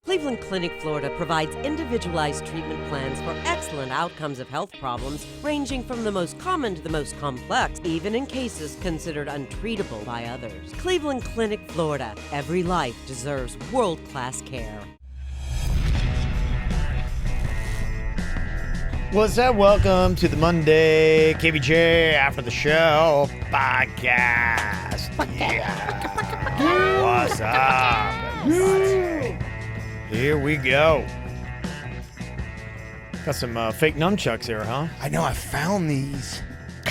Cleveland Clinic, Florida provides individualized treatment plans for excellent outcomes of health problems ranging from the most common to the most complex, even in cases considered untreatable by others. Cleveland Clinic, Florida. Every life deserves world-class care. What's up? Welcome to the Monday KVJ After the Show podcast. Yeah. What's up, everybody? Here we go. Got some fake nunchucks there, huh? I know, I found these.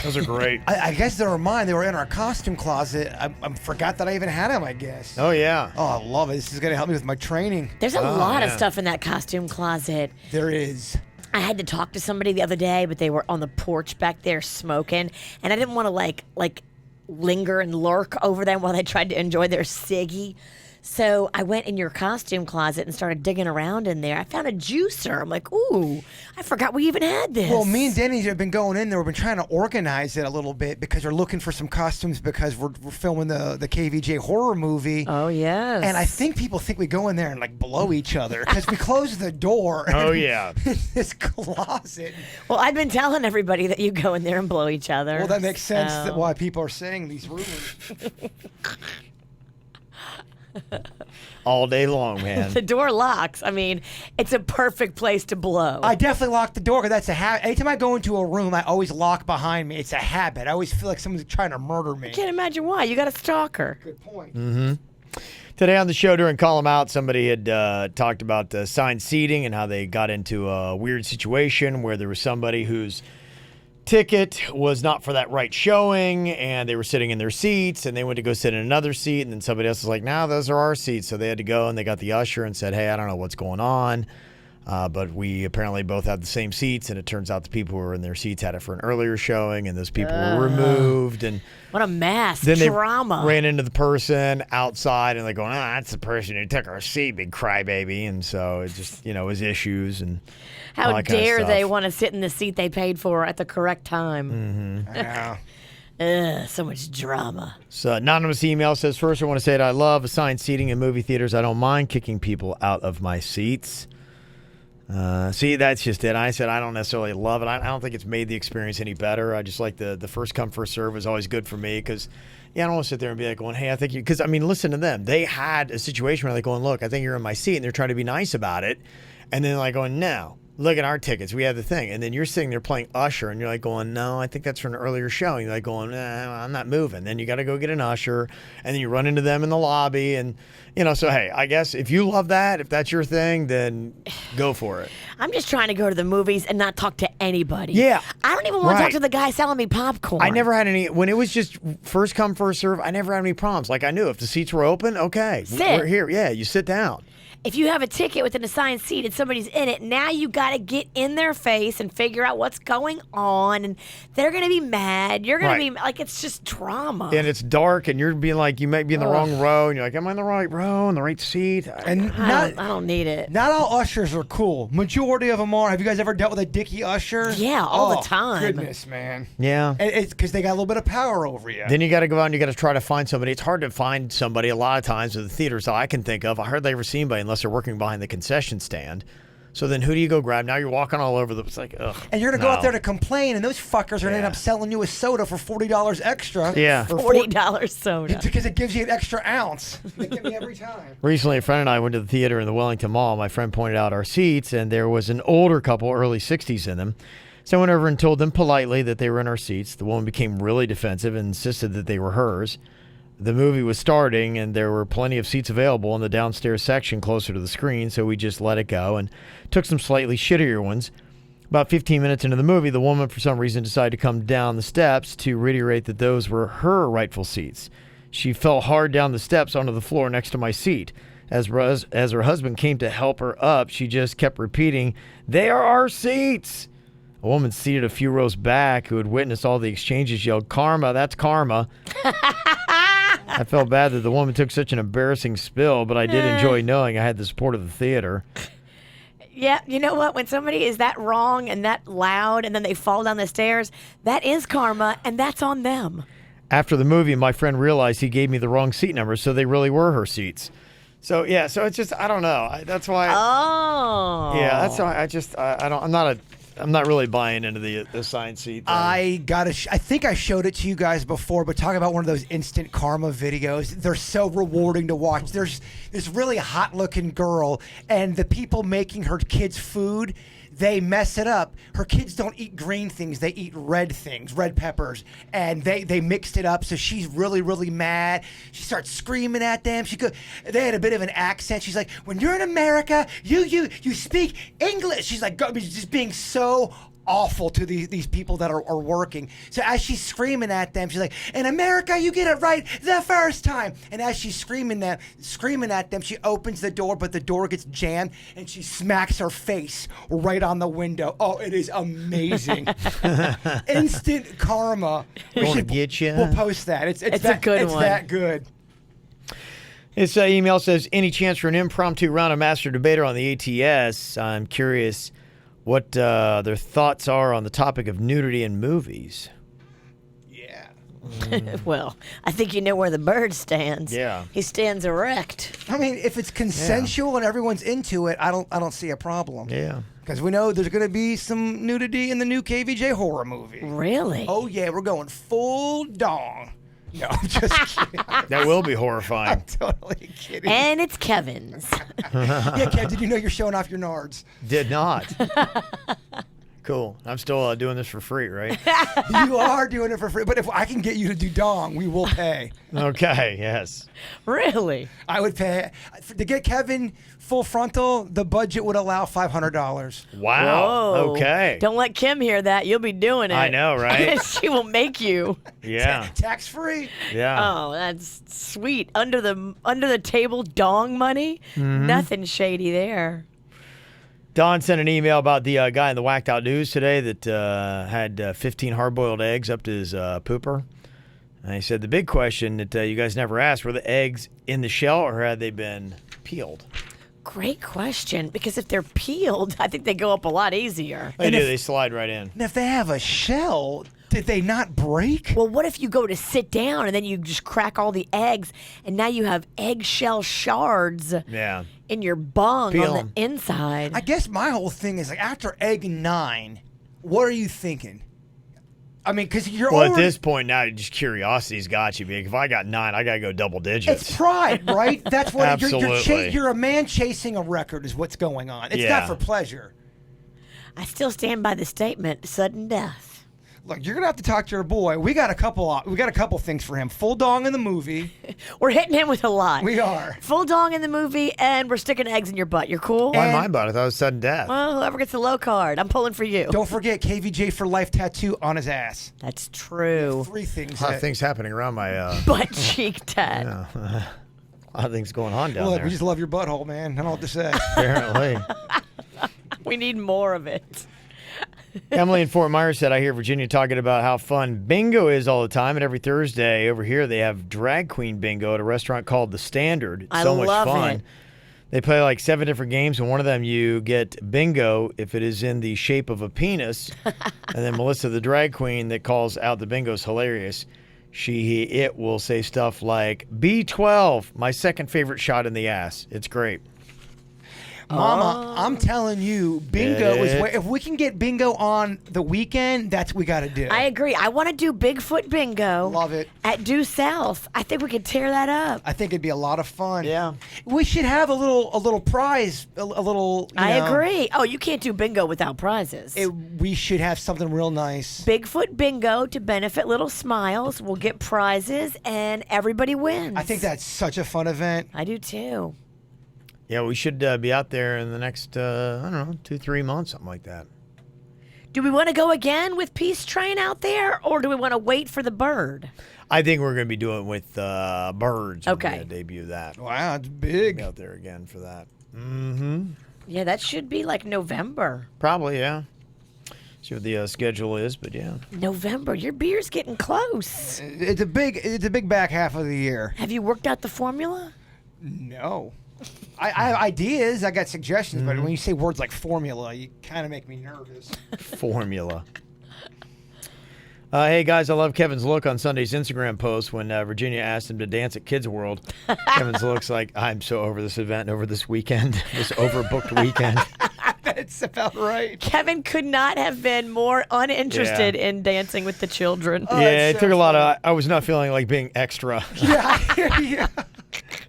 Those are great. I guess they were mine. They were in our costume closet. I forgot that I even had them, I guess. Oh, yeah. Oh, I love it. This is going to help me with my training. There's a lot of stuff in that costume closet. There is. I had to talk to somebody the other day, but they were on the porch back there smoking, and I didn't want to like linger and lurk over them while they tried to enjoy their ciggy. So I went in your costume closet and started digging around in there. I found a juicer. I'm like, ooh, I forgot we even had this. Well, me and Denny have been going in there. We've been trying to organize it a little bit because we're looking for some costumes because we're filming the KVJ horror movie. Oh, yes. And I think people think we go in there and like blow each other because we close the door. Oh, yeah. In this closet. Well, I've been telling everybody that you go in there and blow each other. Well, that makes sense that why people are saying these rumors. All day long, man. The door locks. I mean, it's a perfect place to blow. I definitely lock the door because that's a habit. Anytime I go into a room, I always lock behind me. It's a habit. I always feel like someone's trying to murder me. I can't imagine why. You got a stalker. Good point. Mm-hmm. Today on the show during Call 'em Out, somebody had talked about assigned seating and how they got into a weird situation where there was somebody whose ticket was not for that right showing, and they were sitting in their seats, and they went to go sit in another seat, and then somebody else was like, "No, those are our seats." So they had to go, and they got the usher and said, "Hey, I don't know what's going on, but we apparently both have the same seats." And it turns out the people who were in their seats had it for an earlier showing, and those people were removed. And what a mess. then Drama. They ran into the person outside, and they're going, that's the person who took our seat, big crybaby. And so it just, was issues and all How that kind of dare stuff. they want to sit in the seat they paid for at the correct time? I know. Ugh, so much drama. So anonymous email says, first I want to say that I love assigned seating in movie theaters. I don't mind kicking people out of my seats. See, that's just it. I said I don't necessarily love it. I don't think it's made the experience any better. I just like the first come, first serve is always good for me because, I don't want to sit there and be like going, hey, I think you, because, listen to them. They had a situation where they're going, look, I think you're in my seat, and they're trying to be nice about it. And then like going, no. Look at our tickets. We have the thing. And then you're sitting there playing usher, and you're like going, no, I think that's for an earlier showing. You're like going, I'm not moving. Then you got to go get an usher, and then you run into them in the lobby. And, so, hey, I guess if you love that, if that's your thing, then go for it. I'm just trying to go to the movies and not talk to anybody. Yeah. I don't even want to Right. talk to the guy selling me popcorn. I never had any, when it was just first come, first serve, I never had any problems. Like I knew if the seats were open, okay, Sit. we're here. Yeah, you sit down. If you have a ticket with an assigned seat and somebody's in it, now you got to get in their face and figure out what's going on. And they're going to be mad. You're going Right. to be like, it's just drama. And it's dark, and you're being like, you might be in the wrong row, and you're like, am I in the right row, in the right seat? And I don't need it. not all ushers are cool. Majority of them are. Have you guys ever dealt with a dicky usher? Yeah, all the time. Goodness, man. Yeah. It's because they got a little bit of power over you. Then you got to go out and you got to try to find somebody. It's hard to find somebody a lot of times at the theaters that I can think of. I hardly ever see anybody unless they're working behind the concession stand. So then who do you go grab? Now you're walking all over the, it's like, ugh. And you're going to go out there to complain, and those fuckers are going to end Yeah. up selling you a soda for $40 extra. Yeah. Or $40 soda. Because it gives you an extra ounce. They get me every time. Recently, a friend and I went to the theater in the Wellington Mall. My friend pointed out our seats, and there was an older couple, early 60s in them. So I went over and told them politely that they were in our seats. The woman became really defensive and insisted that they were hers. The movie was starting, and there were plenty of seats available in the downstairs section closer to the screen, so we just let it go and took some slightly shittier ones. About 15 minutes into the movie, the woman, for some reason, decided to come down the steps to reiterate that those were her rightful seats. She fell hard down the steps onto the floor next to my seat. As her husband came to help her up, she just kept repeating, "They are our seats." A woman seated a few rows back who had witnessed all the exchanges yelled, "Karma, that's karma." I felt bad that the woman took such an embarrassing spill, but I did enjoy knowing I had the support of the theater. Yeah, you know what? When somebody is that wrong and that loud and then they fall down the stairs, that is karma, and that's on them. After the movie, my friend realized he gave me the wrong seat number, so they really were her seats. So it's just I don't know. That's why. Oh. Yeah, that's why I'm not really buying into the assigned seat thing. I think I showed it to you guys before, but talk about one of those instant karma videos. They're so rewarding to watch. There's this really hot looking girl, and the people making her kids food, they mess it up. Her kids don't eat green things. They eat red things, red peppers. And they mixed it up. So she's really, really mad. She starts screaming at them. They had a bit of an accent. She's like, when you're in America, you speak English. She's like, just being so awful to these people that are working. So as she's screaming at them, she's like, in America, you get it right the first time. And as she's screaming at them, she opens the door, but the door gets jammed, and she smacks her face right on the window. Oh, it is amazing. Instant karma. Gonna get you. We'll post that. It's a that, good it's one. that good. This email says, any chance for an impromptu round of Master Debater on the ATS? I'm curious what their thoughts are on the topic of nudity in movies. Yeah. Well, I think you know where the bird stands. Yeah. He stands erect. I mean, if it's consensual and everyone's into it, I don't see a problem. Yeah. Because we know there's going to be some nudity in the new KVJ horror movie. Really? Oh, yeah, we're going full dong. No, I'm just kidding. That will be horrifying. I'm totally kidding. And it's Kevin's. Yeah, Kev, did you know you're showing off your nards? Did not. Cool. I'm still doing this for free, right? You are doing it for free. But if I can get you to do dong, we will pay. Okay, yes. Really? I would pay. To get Kevin full frontal, the budget would allow $500. Wow. Whoa. Okay. Don't let Kim hear that. You'll be doing it. I know, right? She will make you. Yeah. Tax free? Yeah. Oh, that's sweet. Under the table dong money? Mm-hmm. Nothing shady there. Don sent an email about the guy in the Whacked Out News today that had 15 hard-boiled eggs up to his pooper. And he said the big question that you guys never asked, were the eggs in the shell or had they been peeled? Great question, because if they're peeled, I think they go up a lot easier. They do. They slide right in. And if they have a shell, did they not break? Well, what if you go to sit down and then you just crack all the eggs and now you have eggshell shards Yeah. in your bung Peel on 'em. the inside? I guess my whole thing is like after egg 9, what are you thinking? I mean, because you're Well, at already, this point now, just curiosity's got you. Because if I got 9, I got to go double digits. it's pride, right? That's what Absolutely. you're a man chasing a record is what's going on. It's Yeah. not for pleasure. I still stand by the statement, sudden death. Look, you're gonna have to talk to your boy. We got a couple things for him. Full dong in the movie. We're hitting him with a lot. We are. Full dong in the movie, and we're sticking eggs in your butt. You're cool? Why am I about it? I thought it was sudden death. Well, whoever gets the low card, I'm pulling for you. Don't forget KVJ for life tattoo on his ass. That's true. 3 things. A lot of that- things happening around my Butt cheek tat. a lot of things going on down Look, there. we just love your butthole, man. I don't know what to say. Apparently. We need more of it. Emily in Fort Myers said, I hear Virginia talking about how fun bingo is all the time. And every Thursday over here, they have drag queen bingo at a restaurant called The Standard. It's I so much love fun. it. They play like 7 different games, and one of them you get bingo if it is in the shape of a penis. And then Melissa, the drag queen that calls out the bingo, is hilarious. It will say stuff like, B12, my second favorite shot in the ass. It's great. Mama, I'm telling you, bingo is It- where, if we can get bingo on the weekend, that's what we got to do. I agree. I want to do Bigfoot bingo. Love it. At Due South. I think we could tear that up. I think it'd be a lot of fun. Yeah. We should have a little prize, a little. I agree. Oh, you can't do bingo without prizes. We should have something real nice. Bigfoot bingo to benefit Little Smiles. We'll get prizes and everybody wins. I think that's such a fun event. I do too. Yeah, we should be out there in the next, I don't know, 2-3 months, something like that. Do we want to go again with Peace Train out there, or do we want to wait for the bird? I think we're going to be doing it with birds. We're Okay. gonna debut that. Wow, it's Be big. out there again for that. Mm-hmm. Yeah, that should be like November. Probably, yeah. See what the schedule is, but yeah. November. Your beer's getting close. It's a big back half of the year. Have you worked out the formula? No. I have ideas. I got suggestions, but when you say words like formula, you kind of make me nervous. Formula. Hey, guys, I love Kevin's look on Sunday's Instagram post when Virginia asked him to dance at Kids World. Kevin's look's like, I'm so over this event and over this weekend, this overbooked weekend. That's about right. Kevin could not have been more uninterested in dancing with the children. Yeah, it took a lot of, I was not feeling like being extra. Yeah.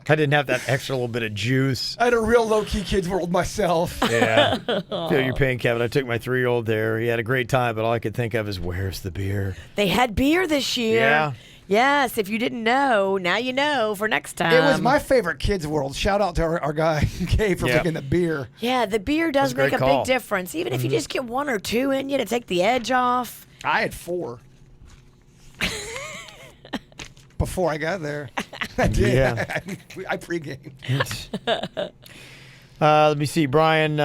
I didn't have that extra little bit of juice. I had a real low-key Kids World myself. Yeah. Feel your pain, Kevin. I took my 3-year-old there. He had a great time, but all I could think of is, where's the beer? They had beer this year. Yeah. Yes, if you didn't know, now you know for next time. It was my favorite Kids World. Shout out to our guy, Kay, for picking the beer. Yeah, the beer does That's a make a great call. big difference. Even if you just get 1 or 2 in you to take the edge off. I had 4. Before I got there. I did. Yeah. I pregame. Let me see. Brian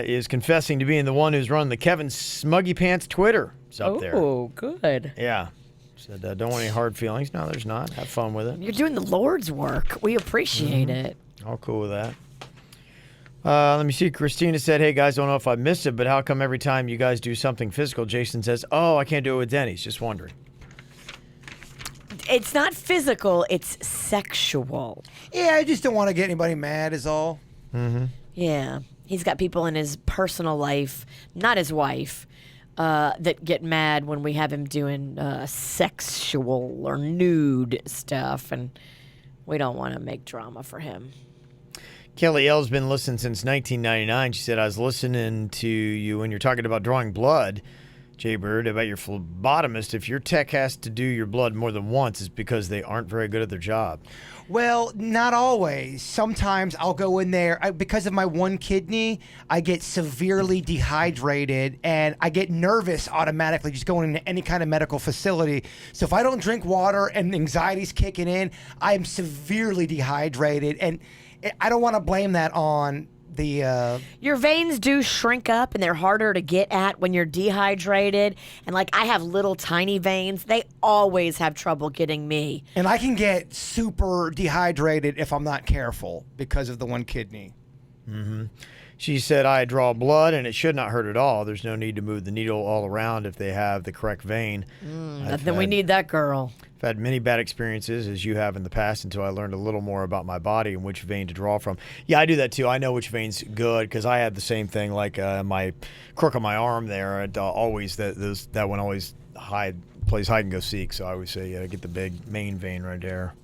is confessing to being the one who's running the Kevin Smuggy Pants Twitter. It's up there. Oh, good. Yeah. Said, don't want any hard feelings. No, there's not. Have fun with it. You're doing the Lord's work. We appreciate it. All cool with that. Let me see. Christina said, hey, guys, don't know if I missed it, but how come every time you guys do something physical, Jason says, oh, I can't do it with Denny's? Just wondering. It's not physical, it's sexual. Yeah, I just don't want to get anybody mad is all. Mm-hmm. Yeah. He's got people in his personal life, not his wife, that get mad when we have him doing sexual or nude stuff, and we don't want to make drama for him. Kelly L's been listening since 1999. She said, I was listening to you when you're talking about drawing blood, Jay Bird, about your phlebotomist. If your tech has to do your blood more than once, it's because they aren't very good at their job. Well, not always. Sometimes I'll go in there. Because of my one kidney, I get severely dehydrated, and I get nervous automatically just going into any kind of medical facility. So if I don't drink water and anxiety's kicking in, I am severely dehydrated. And I don't want to blame that on the Your veins do shrink up, and they're harder to get at when you're dehydrated. And like I have little tiny veins, they always have trouble getting me. and I can get super dehydrated if I'm not careful because of the one kidney. She said, I draw blood, and it should not hurt at all. There's no need to move the needle all around if they have the correct vein. Then we need that girl. I've had many bad experiences, as you have in the past, until I learned a little more about my body and which vein to draw from. Yeah, I do that too. I know which vein's good because I had the same thing, like my crook on my arm there. It, always that one always plays hide and go seek. So I always say, get the big main vein right there.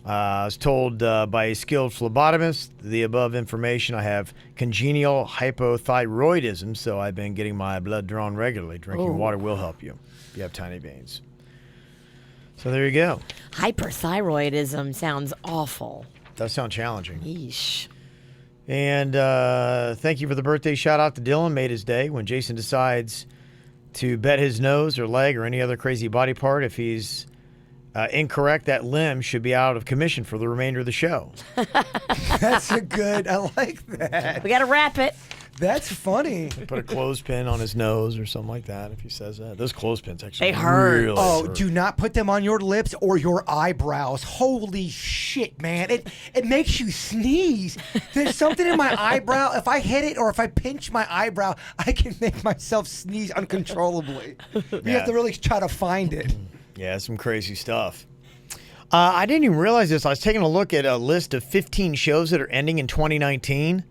I was told by a skilled phlebotomist the above information. I have congenital hypothyroidism, so I've been getting my blood drawn regularly. Drinking water will help you if you have tiny veins. So there you go. Hyperthyroidism sounds awful. Does sound challenging. Yeesh. And thank you for the birthday shout out to Dylan. Made his day when Jason decides to bet his nose or leg or any other crazy body part. If he's incorrect, that limb should be out of commission for the remainder of the show. That's a good. I like that. We got to wrap it. That's funny. Put a clothespin on his nose or something like that if he says that. Those clothespins actually They hurt. really Oh, hurt. do not put them on your lips or your eyebrows. Holy shit, man. It makes you sneeze. There's something in my eyebrow. If I hit it or if I pinch my eyebrow, I can make myself sneeze uncontrollably. You have to really try to find it. Yeah, some crazy stuff. I didn't even realize this. I was taking a look at a list of 15 shows that are ending in 2019.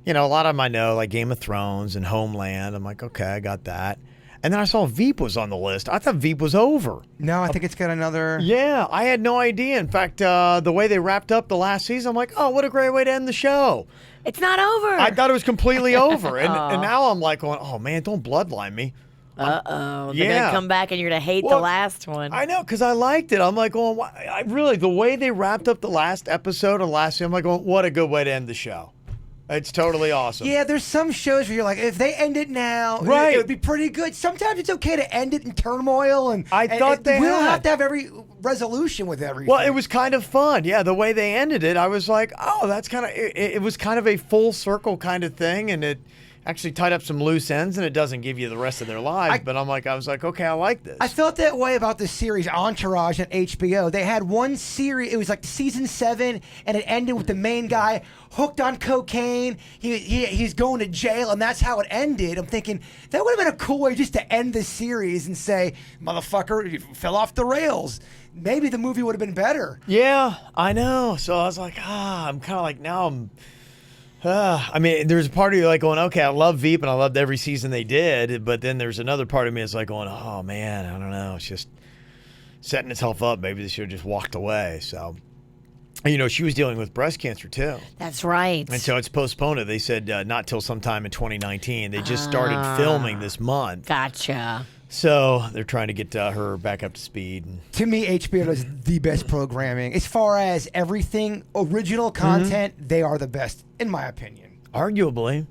You know, a lot of them I know, like Game of Thrones and Homeland. I'm like, okay, I got that. And then I saw Veep was on the list. I thought Veep was over. No, I think it's got another. Yeah, I had no idea. In fact, the way they wrapped up the last season, I'm like, oh, what a great way to end the show. It's not over. I thought it was completely over. And now I'm like going, oh, man, don't bloodline me. Uh-oh. They're going to come back and you're going to hate the Well, last one. I know, because I liked it. I'm like, oh, I really, the way they wrapped up the last episode of last season, I'm like, what a good way to end the show. It's totally awesome. Yeah, there's some shows where you're like, if they end it now, Right. it would be pretty good. Sometimes it's okay to end it in turmoil, and I thought they we don't had. have to have every resolution with everything. Well, it was kind of fun. Yeah, the way they ended it, I was like, oh, that's kind of, it was kind of a full circle kind of thing, and it actually tied up some loose ends, and it doesn't give you the rest of their lives. But I was like, okay, I like this. I felt that way about the series Entourage on HBO. They had one series, it was like season 7, and it ended with the main guy hooked on cocaine. He's going to jail, and that's how it ended. I'm thinking, that would have been a cool way just to end the series and say, motherfucker, you fell off the rails. Maybe the movie would have been better. Yeah, I know. So I was like, I'm kind of like, now I'm... I mean, there's a part of you like going, okay, I love Veep and I loved every season they did, but then there's another part of me that's like going, oh man, I don't know, it's just setting itself up. Maybe they should have just walked away. So, you know, she was dealing with breast cancer too. That's right. And so it's postponed. They said not till sometime in 2019. They just started filming this month. Gotcha. So they're trying to get her back up to speed. To me, HBO does the best programming. As far as everything, original content, they are the best, in my opinion. Arguably.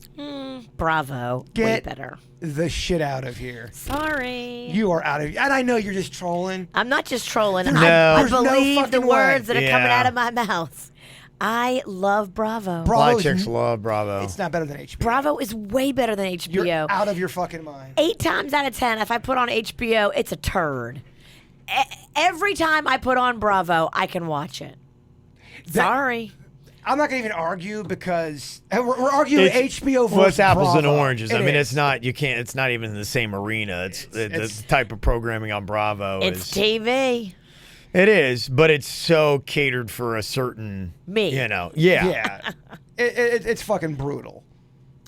Bravo. Get Way better. the shit out of here. Sorry. You are out of here. And I know you're just trolling. I'm not just trolling. No. I There's no believe the fucking words way. that are coming Yeah. out of my mouth. I love Bravo. Black Bravo's chicks love Bravo. It's not better than HBO. Bravo is way better than HBO. You're out of your fucking mind. 8 times out of 10, if I put on HBO, it's a turd. Every time I put on Bravo, I can watch it. Sorry. I'm not going to even argue because we're arguing HBO versus Well, it's apples and Bravo. oranges. It I mean, is. it's not. You can't. It's not even in the same arena. It's the type of programming on Bravo. It's TV. It is, but it's so catered for a certain Me. You know. Yeah. Yeah. It's fucking brutal.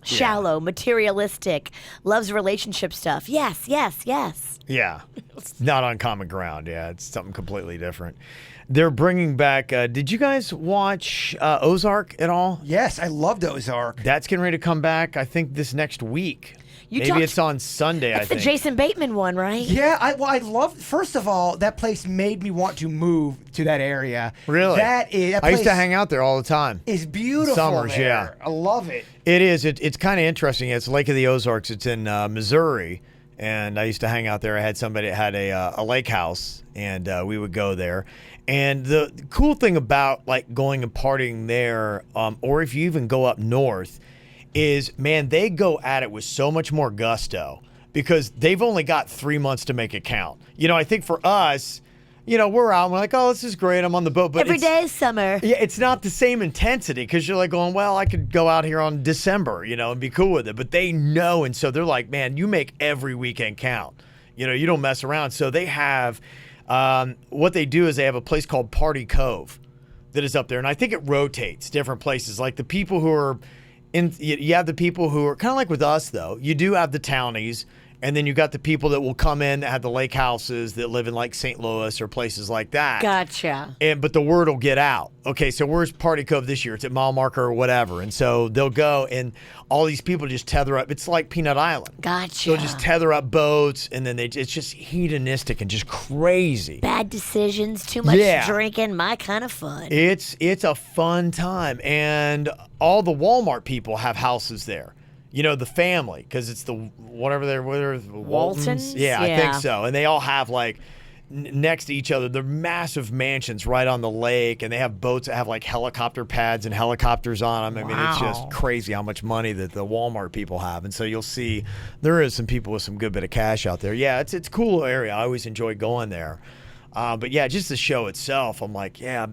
Shallow, materialistic, loves relationship stuff. Yes, yes, yes. Yeah. It's not on common ground. Yeah. It's something completely different. They're bringing back. Did you guys watch Ozark at all? Yes, I loved Ozark. That's getting ready to come back. I think this next week. You Maybe talked- it's on Sunday. That's I think. the Jason Bateman one, right? Yeah, I love. First of all, that place made me want to move to that area. Really? That I used to place hang out there all the time. is beautiful. Summers, there. yeah. I love it. It is. It's kind of interesting. It's Lake of the Ozarks. It's in Missouri, and I used to hang out there. I had somebody that had a lake house, and we would go there. And the cool thing about like going and partying there, or if you even go up north, is man, they go at it with so much more gusto because they've only got 3 months to make it count. You know, I think for us, you know, we're out and we're like, oh, this is great. I'm on the boat, but Every day is summer. yeah, it's not the same intensity because you're like going, well, I could go out here on December, you know, and be cool with it. But they know, and so they're like, man, you make every weekend count. You know, you don't mess around. So they have, what they do is they have a place called Party Cove that is up there, and I think it rotates different places. Like the people who are you have the people who are kind of like with us, though. You do have the townies. And then you got the people that will come in that have the lake houses that live in like St. Louis or places like that. Gotcha. But the word will get out. Okay, so where's Party Cove this year? It's at mile marker or whatever. And so they'll go and all these people just tether up. It's like Peanut Island. Gotcha. They'll just tether up boats and then it's just hedonistic and just crazy. Bad decisions, too much Yeah. drinking, my kind of fun. It's a fun time. And all the Walmart people have houses there. You know, the family, because it's the whatever they're Waltons? Yeah, I Yeah. think so. And they all have like next to each other, they're massive mansions right on the lake, and they have boats that have like helicopter pads and helicopters on them. I mean, it's just Wow. crazy how much money that the Walmart people have. And so you'll see there is some people with some good bit of cash out there. Yeah, it's a cool area. I always enjoy going there. But yeah, just the show itself, I'm like, yeah.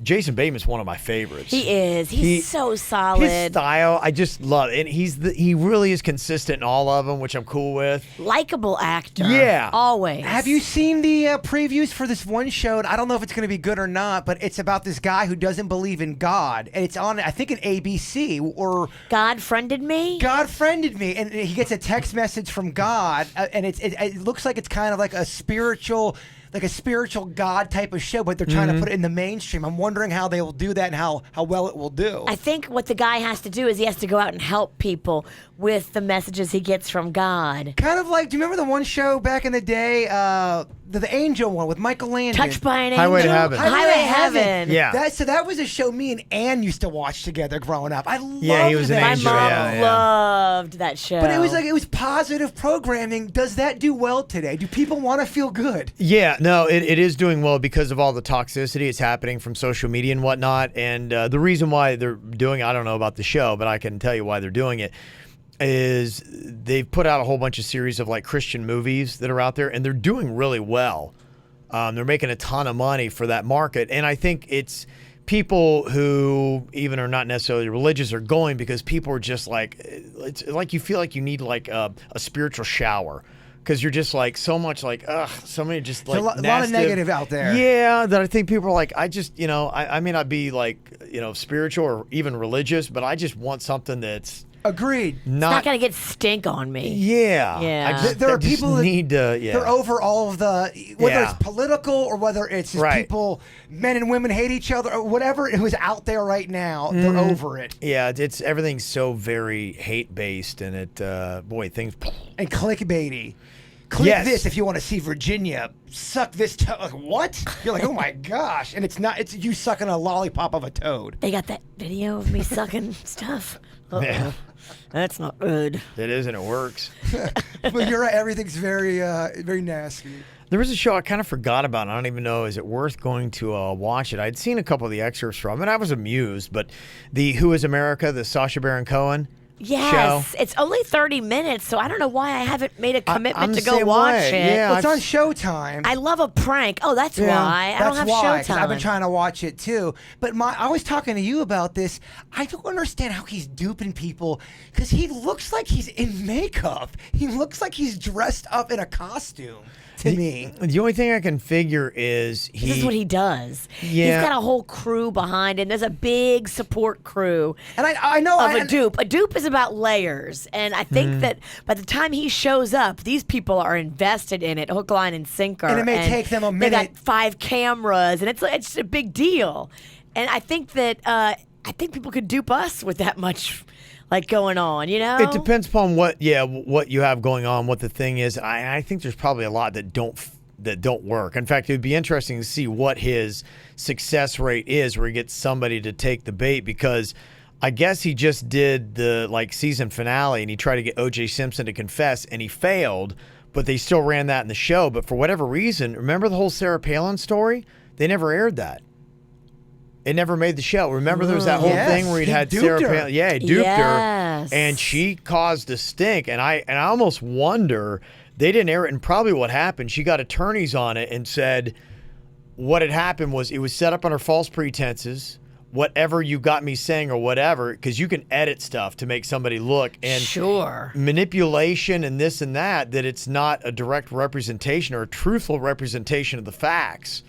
Jason Bateman's one of my favorites. He is. He's so solid. His style, I just love it. And he really is consistent in all of them, which I'm cool with. Likable actor. Yeah. Always. Have you seen the previews for this one show? I don't know if it's going to be good or not, but it's about this guy who doesn't believe in God, and it's on, I think, an ABC or God friended me? God friended me, and he gets a text message from God, and it looks like it's kind of like a spiritual God type of show, but they're trying to put it in the mainstream. I'm wondering how they will do that and how well it will do. I think what the guy has to do is he has to go out and help people with the messages he gets from God. Kind of like, do you remember the one show back in the day, the Angel one with Michael Landon? Touched by an Highway to angel. Heaven. Highway to Heaven. Yeah. So that was a show me and Ann used to watch together growing up. I loved Yeah, he was an that My angel, mom yeah. loved that show. But it was positive programming. Does that do well today? Do people want to feel good? Yeah, no, it is doing well because of all the toxicity it's happening from social media and whatnot. And the reason why they're doing, I don't know about the show, but I can tell you why they're doing it. is they've put out a whole bunch of series of like Christian movies that are out there, and they're doing really well. They're making a ton of money for that market, and I think it's people who even are not necessarily religious are going because people are just like, it's like you feel like you need like a spiritual shower. Because you're just like so much like, ugh, so many just like a lot of negative out there. Yeah, that I think people are like, I just, I may not be like, spiritual or even religious, but I just want something that's agreed. It's not going to get stink on me. Yeah. Yeah. There are people that need to, they're over all of the, whether it's political or whether it's just people, men and women hate each other or whatever it was out there right now. They're over it. Yeah, it's everything's so very hate based, and it, things. And clickbaity. Click this if you want to see Virginia suck this toad. Like, what? You're like, oh my gosh. And it's you sucking a lollipop of a toad. They got that video of me sucking stuff. Yeah. That's not good. It is, and it works. But you're right. Everything's very, very nasty. There was a show I kind of forgot about. I don't even know, is it worth going to watch it? I'd seen a couple of the excerpts from it. I was amused, but the Who is America, the Sacha Baron Cohen Yes, show. it's only 30 minutes, so I don't know why I haven't made a commitment I'm to the go same watch way. it. Yeah, Well, it's on Showtime. I love a prank. Oh, that's why. I don't have why, 'cause Showtime. I've been trying to watch it too. But I was talking to you about this. I don't understand how he's duping people because he looks like he's in makeup. He looks like he's dressed up in a costume to me. The only thing I can figure is This is what he does. Yeah. He's got a whole crew behind him. There's a big support crew And I know of a dupe. A dupe is about layers. And I think that by the time he shows up, these people are invested in it, hook, line, and sinker. And it may take them a They minute. got 5 cameras, and it's a big deal. And I think that people could dupe us with that much like going on, It depends upon what you have going on, what the thing is. I think there's probably a lot that don't work. In fact, it would be interesting to see what his success rate is where he gets somebody to take the bait, because I guess he just did the season finale and he tried to get O.J. Simpson to confess and he failed, but they still ran that in the show. But for whatever reason, remember the whole Sarah Palin story? They never aired that. It never made the show. Remember there was that whole thing where he duped Sarah her. Palin. Yeah, he duped Yes. her. And she caused a stink. And I almost wonder, they didn't air it, and probably what happened, she got attorneys on it and said what had happened was it was set up under false pretenses. Whatever you got me saying or whatever, because you can edit stuff to make somebody look, and Sure. manipulation and this and that it's not a direct representation or a truthful representation of the facts.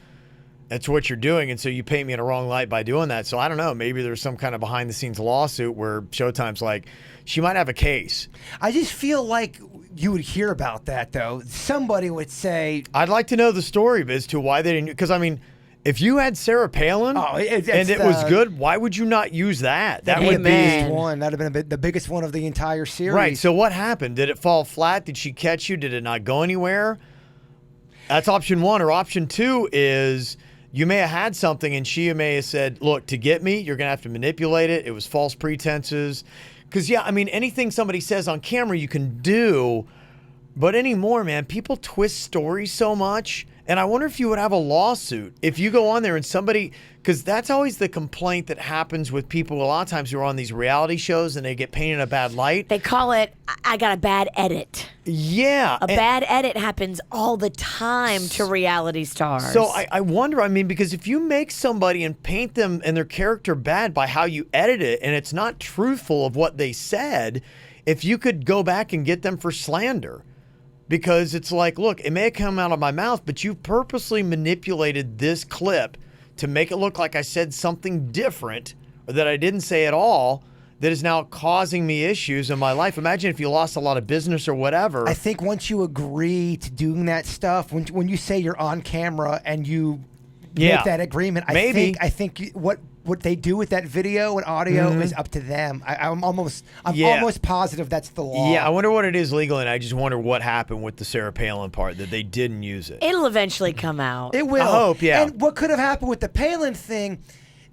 That's what you're doing, and so you paint me in a wrong light by doing that. So I don't know, maybe there's some kind of behind-the-scenes lawsuit where Showtime's like, she might have a case. I just feel like you would hear about that, though. Somebody would say, I'd like to know the story as to why they didn't, because I mean, if you had Sarah Palin and it was good, why would you not use that? That would be Amen. one. That would have been the biggest one of the entire series. right. So what happened? Did it fall flat? Did she catch you? Did it not go anywhere? That's option one. Or option two is you may have had something and she may have said, look, to get me, you're going to have to manipulate it. It was false pretenses. Because, yeah, I mean, anything somebody says on camera you can do. But anymore, man, people twist stories so much. And I wonder if you would have a lawsuit if you go on there and somebody, because that's always the complaint that happens with people a lot of times who are on these reality shows and they get painted in a bad light. They call it, I got a bad edit. Yeah. A bad edit happens all the time to reality stars. So I wonder, I mean, because if you make somebody and paint them and their character bad by how you edit it and it's not truthful of what they said, if you could go back and get them for slander. Because it's like, look, it may have come out of my mouth, but you purposely manipulated this clip to make it look like I said something different or that I didn't say at all that is now causing me issues in my life. Imagine if you lost a lot of business or whatever. I think once you agree to doing that stuff, when you say you're on camera and you make that agreement, I think what they do with that video and audio is up to them. I'm almost positive that's the law. Yeah, I wonder what it is legally, and I just wonder what happened with the Sarah Palin part, that they didn't use it. It'll eventually come out. It will. I hope, yeah. And what could have happened with the Palin thing,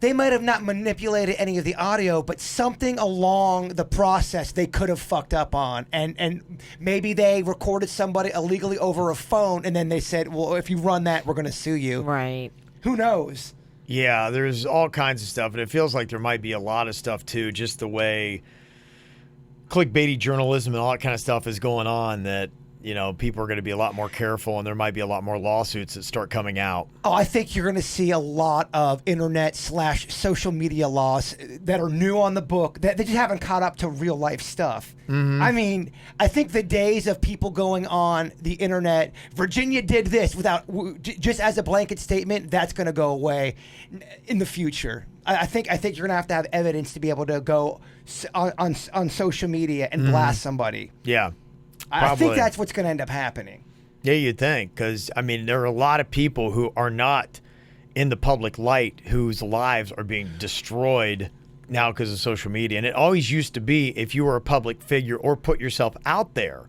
they might have not manipulated any of the audio, but something along the process they could have fucked up on. And maybe they recorded somebody illegally over a phone, and then they said, well, if you run that, we're going to sue you. Right. Who knows? Yeah, there's all kinds of stuff, and it feels like there might be a lot of stuff too, just the way clickbaity journalism and all that kind of stuff is going on, that people are going to be a lot more careful, and there might be a lot more lawsuits that start coming out. Oh, I think you're going to see a lot of internet/social media laws that are new on the book that they just haven't caught up to real life stuff. Mm-hmm. I mean, I think the days of people going on the internet, Virginia did this without just as a blanket statement, that's going to go away in the future. I think you're going to have evidence to be able to go on social media and blast somebody. Yeah. Probably. I think that's what's going to end up happening. Yeah, you'd think, because, there are a lot of people who are not in the public light whose lives are being destroyed now because of social media. And it always used to be, if you were a public figure or put yourself out there,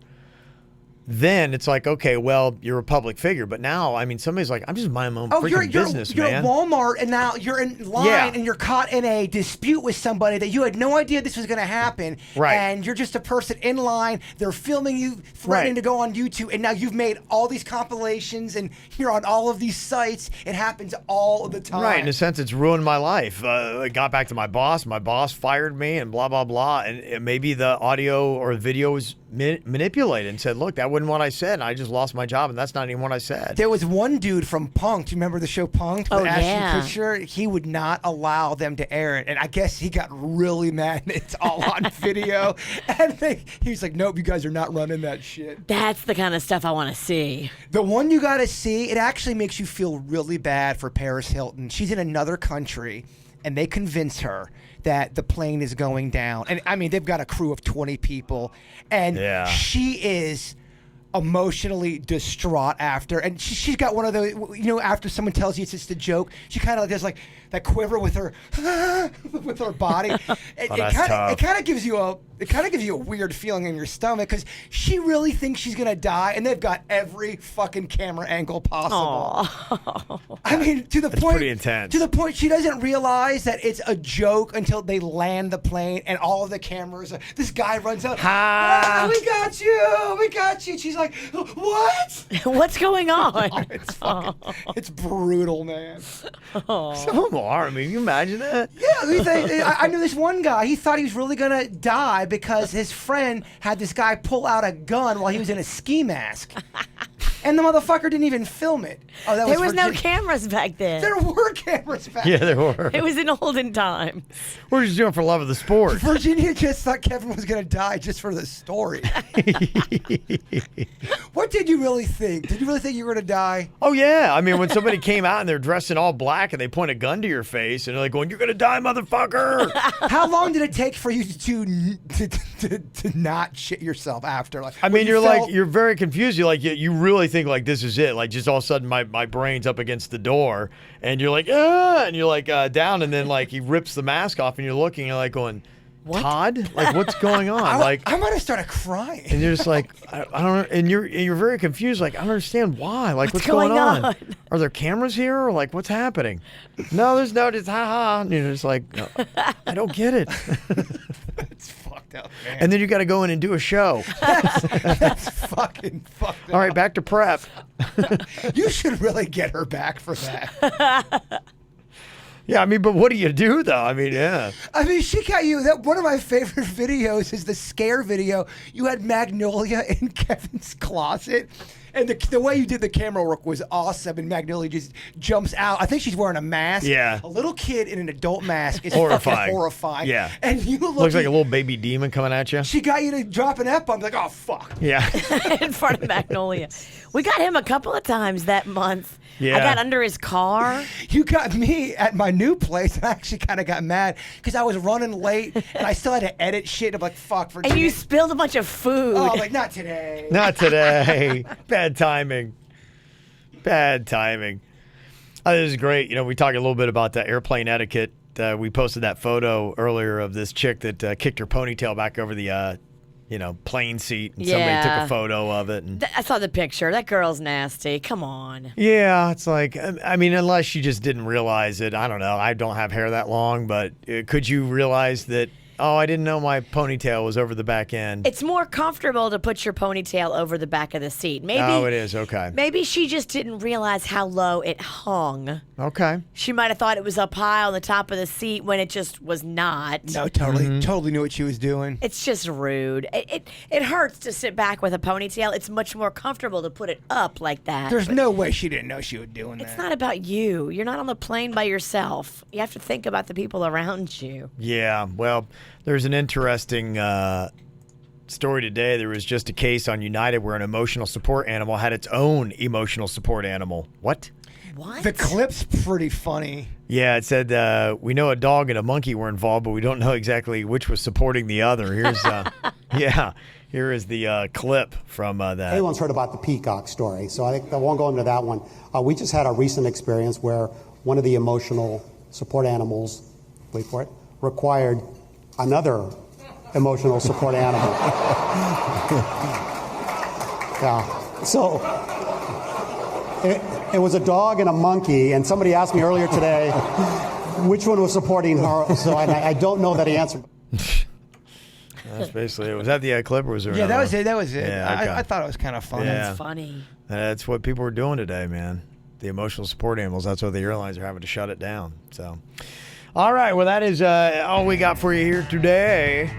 then it's like, okay, well, you're a public figure. But now, somebody's like, I'm just minding my own freaking business, you're man. You're at Walmart, and now you're in line, and you're caught in a dispute with somebody that you had no idea this was going to happen. Right. And you're just a person in line. They're filming you, threatening to go on YouTube, and now you've made all these compilations, and you're on all of these sites. It happens all the time. Right. In a sense, it's ruined my life. I got back to my boss. My boss fired me, and blah, blah, blah. And maybe the audio or video was manipulated and said, look, that wasn't what I said, and I just lost my job, and that's not even what I said. There was one dude from Punk'd. You remember the show Punk'd? Oh, with Ashton yeah. Kutcher? He would not allow them to air it, and I guess he got really mad. It's all on video, and he was like, nope, you guys are not running that shit. That's the kind of stuff I want to see. The one you got to see, it actually makes you feel really bad for Paris Hilton. She's in another country, and they convince her that the plane is going down. And they've got a crew of 20 people, and she is emotionally distraught after, and she's got one of those, after someone tells you it's just a joke, she kind of does like that quiver with her with her body. It kind of gives you a weird feeling in your stomach, because she really thinks she's gonna die, and they've got every fucking camera angle possible. To the point, pretty intense. To the point she doesn't realize that it's a joke until they land the plane, and all of the cameras. This guy runs out. We got you. She's like, what? What's going on? It's brutal, man. Some of them are. You imagine that? Yeah, I knew this one guy. He thought he was really gonna die because his friend had this guy pull out a gun while he was in a ski mask. And the motherfucker didn't even film it. Oh, there was no cameras back then. There were cameras back then. Yeah, there were. It was in olden times. We're just doing it for love of the sport. Virginia just thought Kevin was going to die just for the story. What did you really think? Did you really think you were going to die? Oh, yeah. When somebody came out and they're dressed in all black and they point a gun to your face and they're like going, you're going to die, motherfucker. How long did it take for you to not shit yourself after? You're very confused. You really think like this is it. Like just all of a sudden my brain's up against the door and you're like, and you're like down, and then like he rips the mask off and you're looking and like going, what? Todd? Like what's going on? I might have started crying. And you're just like, I don't, and you're very confused. Like I don't understand why. Like what's going on? Are there cameras here? Or like what's happening? No, there's no. Just ha. And you're just like, no, I don't get it. It's fucked up, man. And then you got to go in and do a show. That's fucking fucked up. All right, back to prep. You should really get her back for that. Yeah, but what do you do though? Yeah. She got you. One of my favorite videos is the scare video. You had Magnolia in Kevin's closet, and the way you did the camera work was awesome. And Magnolia just jumps out. I think she's wearing a mask. Yeah. A little kid in an adult mask is horrifying. Fucking horrifying. Yeah. And you looks like a little baby demon coming at you. She got you to drop an F-bomb. Like, oh fuck. Yeah. In front of Magnolia. We got him a couple of times that month. Yeah. I got under his car. You got me at my new place, and I actually kind of got mad because I was running late, and I still had to edit shit. I'm like, fuck. And you spilled a bunch of food. Oh, like, not today. Not today. Bad timing. Bad timing. Oh, this is great. We talked a little bit about the airplane etiquette. We posted that photo earlier of this chick that kicked her ponytail back over the plane seat, and somebody took a photo of it. And I saw the picture. That girl's nasty. Come on. Yeah, it's like, unless she just didn't realize it. I don't know. I don't have hair that long, but could you realize that, Oh, I didn't know my ponytail was over the back end. It's more comfortable to put your ponytail over the back of the seat. Maybe. Oh, it is. Okay. Maybe she just didn't realize how low it hung. Okay. She might have thought it was up high on the top of the seat when it just was not. No, totally knew what she was doing. It's just rude. It hurts to sit back with a ponytail. It's much more comfortable to put it up like that. There's no way she didn't know she was doing that. It's not about you. You're not on the plane by yourself. You have to think about the people around you. Yeah. Well, there's an interesting story today. There was just a case on United where an emotional support animal had its own emotional support animal. What? The clip's pretty funny. Yeah, it said, we know a dog and a monkey were involved, but we don't know exactly which was supporting the other. Here's, here is the clip from that. Everyone's heard about the peacock story, so I think I won't go into that one. We just had a recent experience where one of the emotional support animals, wait for it, required another emotional support animal. Yeah, so it was a dog and a monkey, and somebody asked me earlier today which one was supporting her, so I don't know that answer. That's basically it. Was that the clip, or was there? Yeah, that was it. That was it. Yeah, okay. I thought it was kind of funny. Yeah. It's funny. That's what people are doing today, man. The emotional support animals. That's why the airlines are having to shut it down. So, all right. Well, that is all we got for you here today.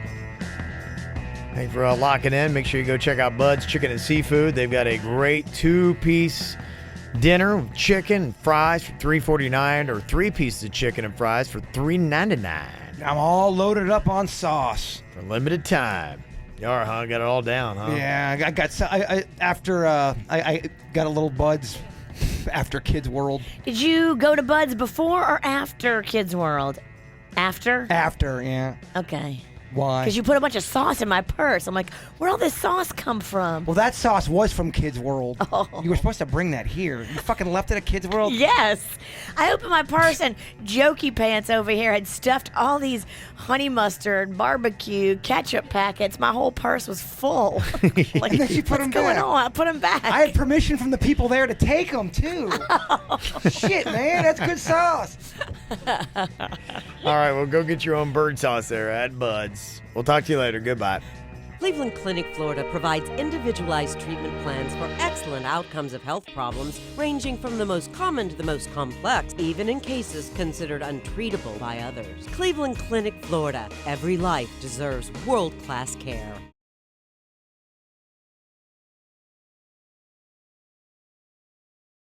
Thanks for locking in. Make sure you go check out Bud's Chicken and Seafood. They've got a great 2-piece dinner with chicken and fries for $3.49, or 3 pieces of chicken and fries for $3.99. I'm all loaded up on sauce. For limited time. You are, huh? Got it all down, huh? Yeah, I got after I got a little Bud's after Kids World. Did you go to Bud's before or after Kids World? After? After, yeah. Okay. Why? Because you put a bunch of sauce in my purse. I'm like, where'd all this sauce come from? Well, that sauce was from Kids World. Oh. You were supposed to bring that here. You fucking left it at Kids World? Yes. I opened my purse and Jokey Pants over here had stuffed all these honey mustard, barbecue, ketchup packets. My whole purse was full. Like, And then she put them what's going back. on? I put them back. I had permission from the people there to take them, too. Shit, man. That's good sauce. All right, well, go get your own bird sauce there at Bud's. We'll talk to you later. Goodbye. Cleveland Clinic, Florida provides individualized treatment plans for excellent outcomes of health problems ranging from the most common to the most complex, even in cases considered untreatable by others. Cleveland Clinic, Florida. Every life deserves world-class care.